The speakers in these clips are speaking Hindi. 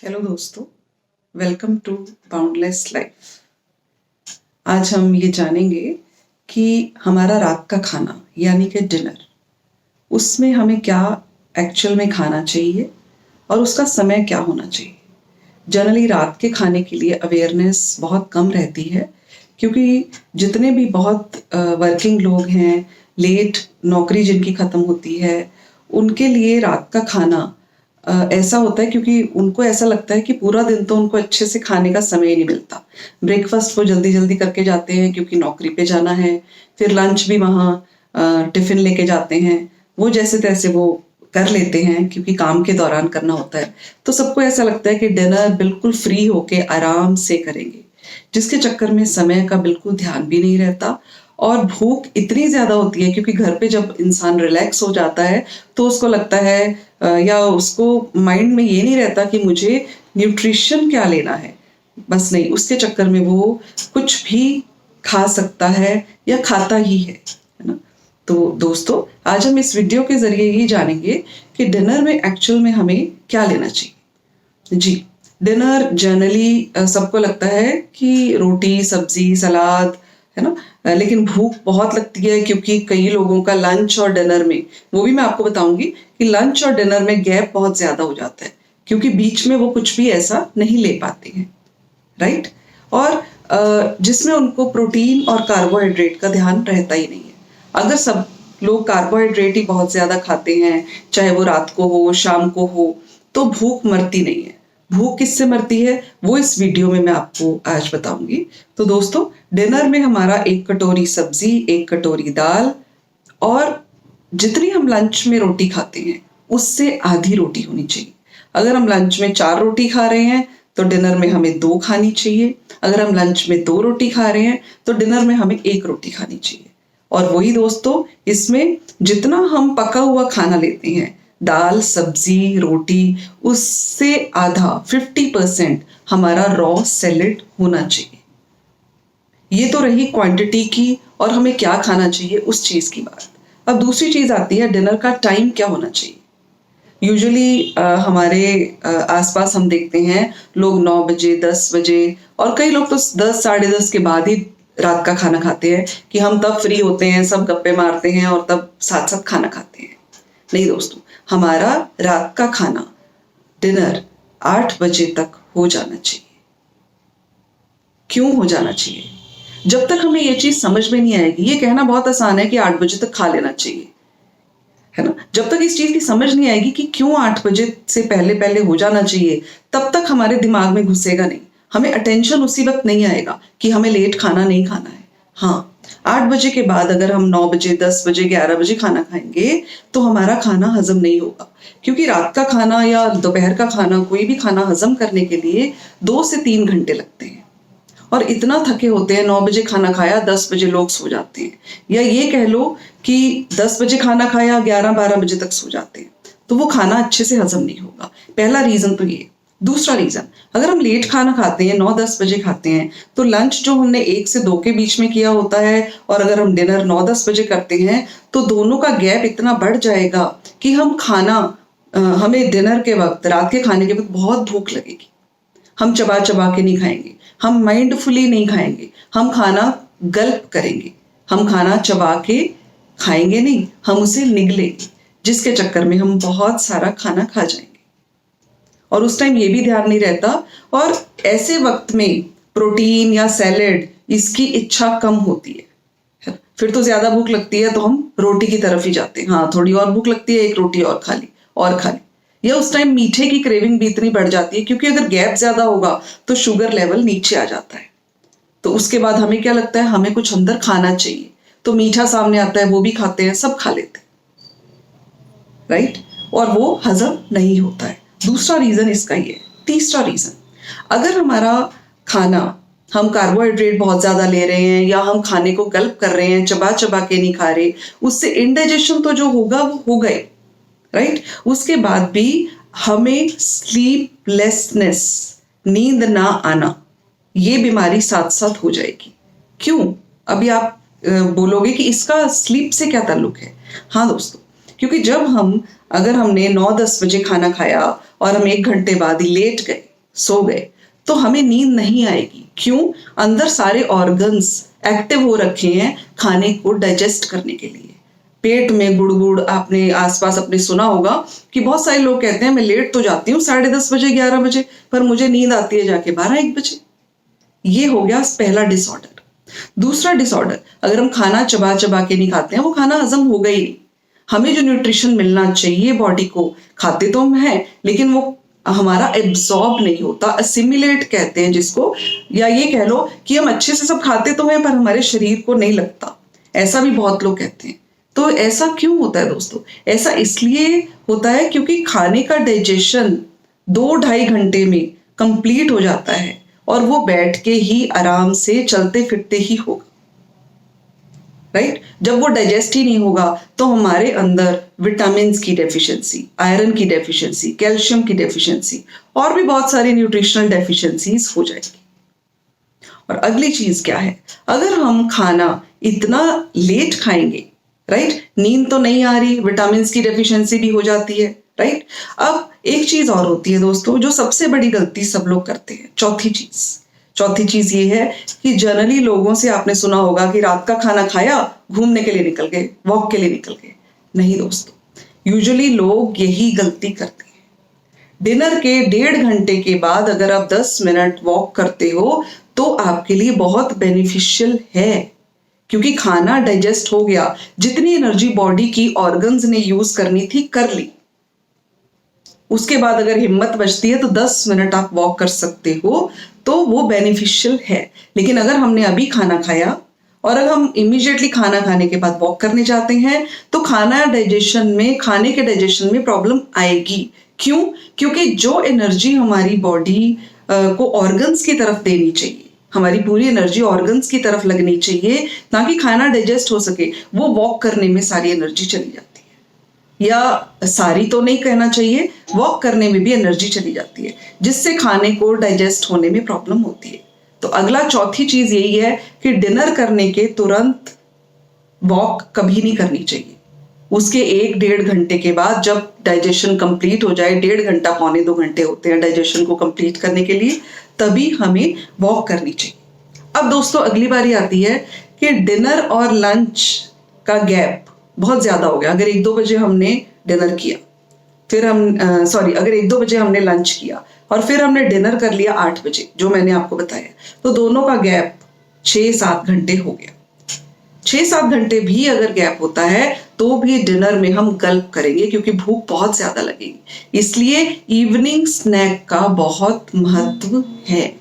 हेलो दोस्तों, वेलकम टू बाउंडलेस लाइफ। आज हम ये जानेंगे कि हमारा रात का खाना यानी कि डिनर, उसमें हमें क्या एक्चुअल में खाना चाहिए और उसका समय क्या होना चाहिए। जनरली रात के खाने के लिए अवेयरनेस बहुत कम रहती है, क्योंकि जितने भी बहुत वर्किंग लोग हैं, लेट नौकरी जिनकी ख़त्म होती है, उनके लिए रात का खाना ऐसा होता है, क्योंकि उनको ऐसा लगता है कि पूरा दिन तो उनको अच्छे से खाने का समय ही नहीं मिलता। ब्रेकफास्ट वो जल्दी जल्दी करके जाते हैं क्योंकि नौकरी पे जाना है, फिर लंच भी वहाँ टिफ़िन लेके जाते हैं, वो जैसे तैसे वो कर लेते हैं क्योंकि काम के दौरान करना होता है। तो सबको ऐसा लगता है कि डिनर बिल्कुल फ्री होके आराम से करेंगे, जिसके चक्कर में समय का बिल्कुल ध्यान भी नहीं रहता और भूख इतनी ज़्यादा होती है, क्योंकि घर पे जब इंसान रिलैक्स हो जाता है तो उसको लगता है या उसको माइंड में ये नहीं रहता कि मुझे न्यूट्रिशन क्या लेना है, बस नहीं, उसके चक्कर में वो कुछ भी खा सकता है या खाता ही है ना। तो दोस्तों, आज हम इस वीडियो के जरिए ये जानेंगे कि डिनर में एक्चुअल में हमें क्या लेना चाहिए। जी, डिनर जनरली सबको लगता है कि रोटी सब्जी सलाद है ना, लेकिन भूख बहुत लगती है, क्योंकि कई लोगों का लंच और डिनर में, वो भी मैं आपको बताऊंगी कि लंच और डिनर में गैप बहुत ज्यादा हो जाता है, क्योंकि बीच में वो कुछ भी ऐसा नहीं ले पाते हैं, राइट। और जिसमें उनको प्रोटीन और कार्बोहाइड्रेट का ध्यान रहता ही नहीं है। अगर सब लोग कार्बोहाइड्रेट ही बहुत ज्यादा खाते हैं, चाहे वो रात को हो शाम को हो, तो भूख मरती नहीं है। भूख किससे मरती है वो इस वीडियो में मैं आपको आज बताऊंगी। तो दोस्तों, डिनर में हमारा 1 कटोरी सब्जी, 1 कटोरी दाल, और जितनी हम लंच में रोटी खाते हैं उससे आधी रोटी होनी चाहिए। अगर हम लंच में 4 रोटी खा रहे हैं तो डिनर में हमें 2 खानी चाहिए। अगर हम लंच में 2 रोटी खा रहे हैं तो डिनर में हमें 1 रोटी खानी चाहिए। और वही दोस्तों, इसमें जितना हम पका हुआ खाना लेते हैं, दाल सब्जी रोटी, उससे आधा 50% हमारा रॉ सैलेड होना चाहिए। ये तो रही क्वांटिटी की और हमें क्या खाना चाहिए उस चीज की बात। अब दूसरी चीज आती है, डिनर का टाइम क्या होना चाहिए। यूजुअली हमारे आसपास हम देखते हैं लोग 9 बजे 10 बजे, और कई लोग तो 10 साढ़े 10 के बाद ही रात का खाना खाते हैं कि हम तब फ्री होते हैं, सब गप्पे मारते हैं और तब साथ साथ खाना खाते हैं। नहीं दोस्तों, हमारा रात का खाना डिनर 8 बजे तक हो जाना चाहिए। क्यों हो जाना चाहिए? जब तक हमें ये चीज समझ में नहीं आएगी, ये कहना बहुत आसान है कि 8 बजे तक खा लेना चाहिए, है ना। जब तक इस चीज की समझ नहीं आएगी कि क्यों 8 बजे से पहले पहले हो जाना चाहिए, तब तक हमारे दिमाग में घुसेगा नहीं, हमें अटेंशन उसी वक्त नहीं आएगा कि हमें लेट खाना नहीं खाना है। हाँ, 8 बजे के बाद अगर हम 9 बजे 10 बजे 11 बजे खाना खाएंगे तो हमारा खाना हजम नहीं होगा, क्योंकि रात का खाना या दोपहर का खाना, कोई भी खाना हजम करने के लिए 2 से 3 घंटे लगते हैं। और इतना थके होते हैं, 9 बजे खाना खाया 10 बजे लोग सो जाते हैं, या ये कह लो कि 10 बजे खाना खाया 11-12 बजे तक सो जाते हैं, तो वो खाना अच्छे से हजम नहीं होगा। पहला रीजन तो ये। दूसरा रीजन, अगर हम लेट खाना खाते हैं, 9-10 बजे खाते हैं, तो लंच जो हमने 1 से 2 के बीच में किया होता है, और अगर हम डिनर 9-10 बजे करते हैं तो दोनों का गैप इतना बढ़ जाएगा कि हम खाना हमें डिनर के वक्त, रात के खाने के वक्त बहुत भूख लगेगी। हम चबा चबा के नहीं खाएंगे, हम माइंडफुली नहीं खाएंगे, हम खाना गल्प करेंगे, हम खाना चबा के खाएंगे नहीं, हम उसे निगलेंगे, जिसके चक्कर में हम बहुत सारा खाना खा जाएंगे और उस टाइम ये भी ध्यान नहीं रहता। और ऐसे वक्त में प्रोटीन या सैलेड, इसकी इच्छा कम होती है। फिर तो ज्यादा भूख लगती है तो हम रोटी की तरफ ही जाते हैं। हाँ, थोड़ी और भूख लगती है, 1 रोटी और खा ली और खा ली, या उस टाइम मीठे की क्रेविंग भी इतनी बढ़ जाती है, क्योंकि अगर गैप ज्यादा होगा तो शुगर लेवल नीचे आ जाता है। तो उसके बाद हमें क्या लगता है, हमें कुछ अंदर खाना चाहिए, तो मीठा सामने आता है, वो भी खाते हैं, सब खा लेते हैं, राइट। और वो हजम नहीं होता है। दूसरा रीजन इसका ही है। तीसरा रीजन, अगर हमारा खाना, हम कार्बोहाइड्रेट बहुत ज्यादा ले रहे हैं, या हम खाने को गल्प कर रहे हैं, चबा चबा के नहीं खा रहे, उससे इनडाइजेशन तो जो होगा वो हो गए, राइट। उसके बाद भी हमें स्लीपलेसनेस, नींद ना आना, ये बीमारी साथ साथ हो जाएगी। क्यों? अभी आप बोलोगे कि इसका स्लीप से क्या ताल्लुक है। हाँ दोस्तों, क्योंकि जब हम, अगर हमने 9-10 बजे खाना खाया और हम 1 घंटे बाद ही लेट गए, सो गए, तो हमें नींद नहीं आएगी। क्यों? अंदर सारे ऑर्गन्स एक्टिव हो रखे हैं खाने को डाइजेस्ट करने के लिए। पेट में गुड़गुड़, आपने आसपास अपने सुना होगा कि बहुत सारे लोग कहते हैं मैं लेट तो जाती हूँ 10:30 बजे 11 बजे, पर मुझे नींद आती है जाके 12-1 बजे। ये हो गया पहला डिसऑर्डर। दूसरा डिसऑर्डर, अगर हम खाना चबा चबा के नहीं खाते हैं, वो खाना हजम होगा ही नहीं। हमें जो न्यूट्रिशन मिलना चाहिए बॉडी को, खाते तो हम हैं, लेकिन वो हमारा एब्सॉर्ब नहीं होता, असिमिलेट कहते हैं जिसको, या ये कह लो कि हम अच्छे से सब खाते तो हैं पर हमारे शरीर को नहीं लगता। ऐसा भी बहुत लोग कहते हैं। तो ऐसा क्यों होता है दोस्तों? ऐसा इसलिए होता है क्योंकि खाने का डाइजेशन 2-2.5 घंटे में कंप्लीट हो जाता है और वो बैठ के ही आराम से चलते फिरते ही होगा, राइट? जब वो डाइजेस्ट ही नहीं होगा तो हमारे अंदर विटामिन की डेफिशिएंसी, आयरन की डेफिशिएंसी, कैल्शियम की डेफिशिएंसी और भी बहुत सारी न्यूट्रिशनल डेफिशिएंसीज हो जाएगी। और अगली चीज क्या है, अगर हम खाना इतना लेट खाएंगे, राइट, नींद तो नहीं आ रही, विटामिन की डेफिशिएंसी भी हो जाती है, राइट। अब एक चीज और होती है दोस्तों, जो सबसे बड़ी गलती सब लोग करते हैं। चौथी चीज ये है कि जनरली लोगों से आपने सुना होगा कि रात का खाना खाया, घूमने के लिए निकल गए, वॉक के लिए निकल गए। नहीं दोस्तों, यूजुअली लोग यही गलती करते हैं। डिनर के 1.5 घंटे के बाद अगर आप 10 मिनट वॉक करते हो तो आपके लिए बहुत बेनिफिशियल है, क्योंकि खाना डाइजेस्ट हो गया, जितनी एनर्जी बॉडी की ऑर्गन्स ने यूज करनी थी कर ली। उसके बाद अगर हिम्मत बचती है तो 10 मिनट आप वॉक कर सकते हो, तो वो बेनिफिशियल है। लेकिन अगर हमने अभी खाना खाया और अगर हम इमीडिएटली खाना खाने के बाद वॉक करने जाते हैं तो खाने के डाइजेशन में प्रॉब्लम आएगी। क्यों? क्योंकि जो एनर्जी हमारी बॉडी को ऑर्गन्स की तरफ देनी चाहिए, हमारी पूरी एनर्जी ऑर्गन्स की तरफ लगनी चाहिए ताकि खाना डाइजेस्ट हो सके, वो वॉक करने में सारी एनर्जी चली जाती है। या सारी तो नहीं कहना चाहिए, वॉक करने में भी एनर्जी चली जाती है, जिससे खाने को डाइजेस्ट होने में प्रॉब्लम होती है। तो अगला चौथी चीज यही है कि डिनर करने के तुरंत वॉक कभी नहीं करनी चाहिए। उसके 1-1.5 घंटे के बाद जब डाइजेशन कंप्लीट हो जाए, 1.5 घंटा 1.25-2 घंटे होते हैं डाइजेशन को कंप्लीट करने के लिए, तभी हमें वॉक करनी चाहिए। अब दोस्तों अगली बारी आती है कि डिनर और लंच का गैप बहुत ज्यादा हो गया। अगर 1-2 बजे हमने डिनर किया, फिर अगर 1-2 बजे हमने लंच किया और फिर हमने डिनर कर लिया 8 बजे, जो मैंने आपको बताया, तो दोनों का गैप 6-7 घंटे हो गया। 6-7 घंटे भी अगर गैप होता है तो भी डिनर में हम गल्प करेंगे, क्योंकि भूख बहुत ज्यादा लगेगी। इसलिए इवनिंग स्नैक का बहुत महत्व है।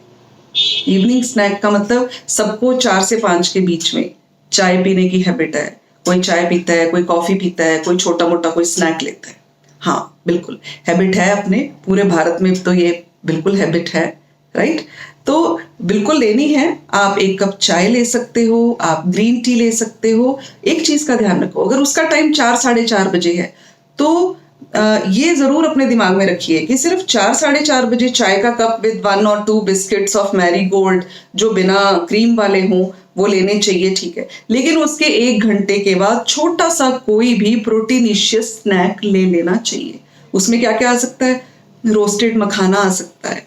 इवनिंग स्नैक का मतलब सबको 4 से 5 के बीच में चाय पीने की हैबिट है। कोई चाय पीता है, कोई कॉफी पीता है, कोई छोटा मोटा कोई स्नैक लेता है। हाँ बिल्कुल हैबिट है, अपने पूरे भारत में तो ये बिल्कुल हैबिट है, राइट। तो बिल्कुल लेनी है। आप 1 कप चाय ले सकते हो, आप ग्रीन टी ले सकते हो। एक चीज का ध्यान रखो, अगर उसका टाइम 4-4:30 बजे है तो ये जरूर अपने दिमाग में रखिए कि सिर्फ 4-4:30 बजे चाय का कप विद 1 और 2 बिस्किट्स ऑफ मैरीगोल्ड जो बिना क्रीम वाले हों वो लेने चाहिए, ठीक है। लेकिन उसके 1 घंटे के बाद छोटा सा कोई भी प्रोटीनिशियस स्नैक ले लेना चाहिए। उसमें क्या क्या आ सकता है? रोस्टेड मखाना आ सकता है,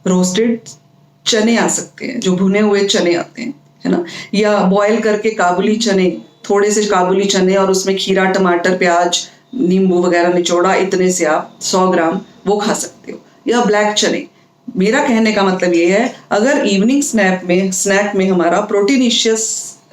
रोस्टेड चने आ सकते हैं, जो भुने हुए चने आते हैं, है ना, या बॉयल करके काबुली चने, थोड़े से काबुली चने और उसमें खीरा, टमाटर, प्याज, नींबू वगैरह निचोड़ा, इतने से आप 100 ग्राम वो खा सकते हो। या ब्लैक चने। मेरा कहने का मतलब ये है, अगर इवनिंग स्नैक में हमारा प्रोटीनिशियस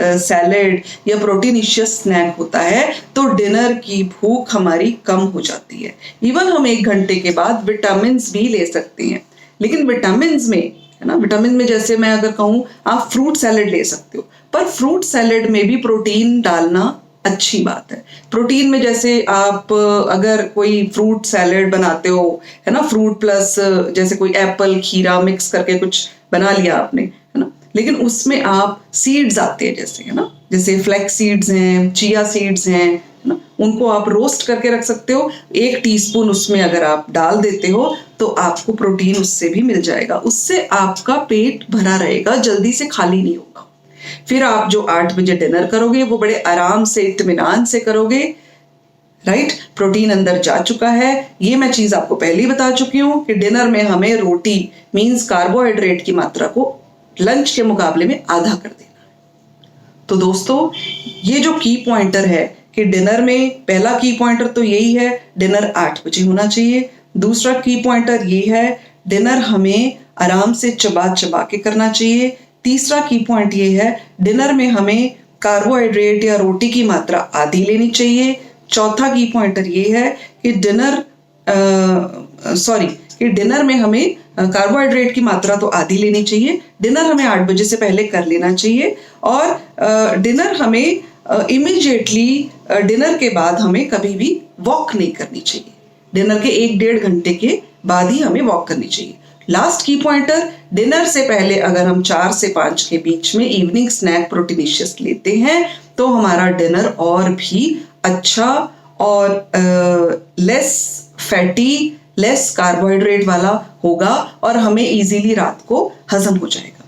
सैलेड या प्रोटीनिशियस स्नैक होता है तो डिनर की भूख हमारी कम हो जाती है। इवन हम 1 घंटे के बाद विटामिन भी ले सकते हैं। लेकिन विटामिन में, है ना, विटामिन में जैसे मैं अगर कहूँ आप फ्रूट सैलेड ले सकते हो, पर फ्रूट सैलेड में भी प्रोटीन डालना अच्छी बात है। प्रोटीन में जैसे आप अगर कोई फ्रूट सैलेड बनाते हो, है ना, फ्रूट प्लस जैसे कोई एप्पल खीरा मिक्स करके कुछ बना लिया आपने, है ना, लेकिन उसमें आप सीड्स आते हैं जैसे, है ना, जैसे फ्लैक्स सीड्स हैं, चिया सीड्स हैं, है ना, उनको आप रोस्ट करके रख सकते हो। 1 टीस्पून उसमें अगर आप डाल देते हो तो आपको प्रोटीन उससे भी मिल जाएगा। उससे आपका पेट भरा रहेगा, जल्दी से खाली नहीं होगा। फिर आप जो 8 बजे डिनर करोगे वो बड़े आराम से, इत्मीनान से करोगे, राइट। प्रोटीन अंदर जा चुका है। ये मैं चीज आपको पहले ही बता चुकी हूँ कि डिनर में हमें रोटी मींस कार्बोहाइड्रेट की मात्रा को लंच के मुकाबले में आधा कर देना। तो दोस्तों, ये जो की पॉइंटर है कि डिनर में, पहला की पॉइंटर तो यही है डिनर 8 बजे होना चाहिए। दूसरा की पॉइंटर ये है डिनर हमें आराम से चबा चबा के करना चाहिए। तीसरा की पॉइंट ये है डिनर में हमें कार्बोहाइड्रेट या रोटी की मात्रा आधी लेनी चाहिए। चौथा की पॉइंटर ये है कि डिनर में हमें कार्बोहाइड्रेट की मात्रा तो आधी लेनी चाहिए। डिनर हमें 8 बजे से पहले कर लेना चाहिए और डिनर हमें इमीडिएटली डिनर के बाद हमें कभी भी वॉक नहीं करनी चाहिए। डिनर के 1-1.5 घंटे के बाद ही हमें वॉक करनी चाहिए। लास्ट की पॉइंटर, डिनर से पहले अगर हम 4 से 5 के बीच में इवनिंग स्नैक प्रोटीनिशियस लेते हैं तो हमारा डिनर और भी अच्छा और लेस फैटी, लेस कार्बोहाइड्रेट वाला होगा और हमें इजीली रात को हजम हो जाएगा।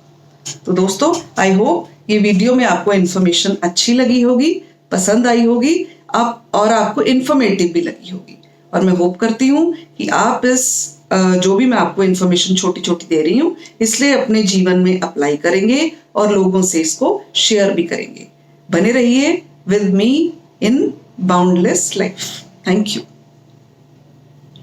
तो दोस्तों, आई होप ये वीडियो में आपको इन्फॉर्मेशन अच्छी लगी होगी, पसंद आई होगी और आपको इन्फॉर्मेटिव भी लगी होगी। और मैं होप करती हूँ कि आप इस जो भी मैं आपको इन्फॉर्मेशन छोटी छोटी दे रही हूँ इसलिए अपने जीवन में अप्लाई करेंगे और लोगों से इसको शेयर भी करेंगे। बने रहिए with me in boundless life. Thank you.